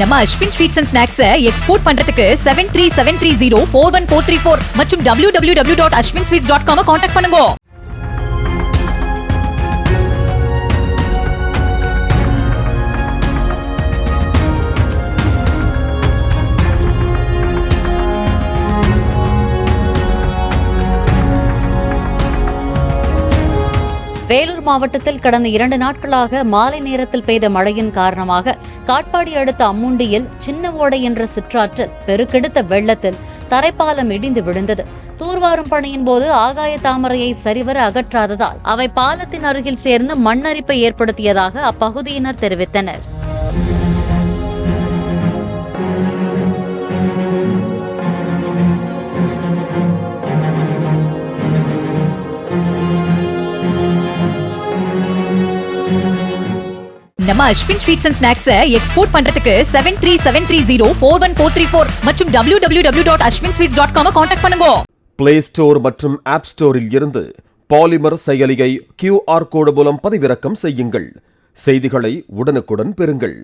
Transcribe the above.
நம்ம Ashwin sweets and snacks export பண்றதுக்கு 7373041434 மற்றும் www.ashwinsweets.com கான்டாக்ட் பண்ணுங்க. வேலூர் மாவட்டத்தில் கடந்த 2 நாட்களாக மாலை நேரத்தில் பெய்த மழையின் காரணமாக காட்பாடி அடுத்த அம்முண்டியில் சின்ன ஓடை என்ற சிற்றாற்று பெருக்கெடுத்த வெள்ளத்தில் தரைப்பாலம் இடிந்து விழுந்தது. தூர்வாரும் பணியின் போது ஆகாய தாமரையை சரிவர அகற்றாததால் அவை பாலத்தின் அருகில் சேர்ந்து மண்ணரிப்பை ஏற்படுத்தியதாக அப்பகுதியினர் தெரிவித்தனர். நம்ம Ashwin sweets and snacks export பண்றதுக்கு 7373041434 மற்றும் www.ashwinsweets.com கான்டாக்ட் பண்ணுங்க. பிளே ஸ்டோர் மற்றும் ஆப் ஸ்டோரில் இருந்து பாலிமர் செயலியை QR கோடு மூலம் பதிவிறக்கம் செய்யுங்கள். செய்திகளை உடனுக்குடன் பெறுங்கள்.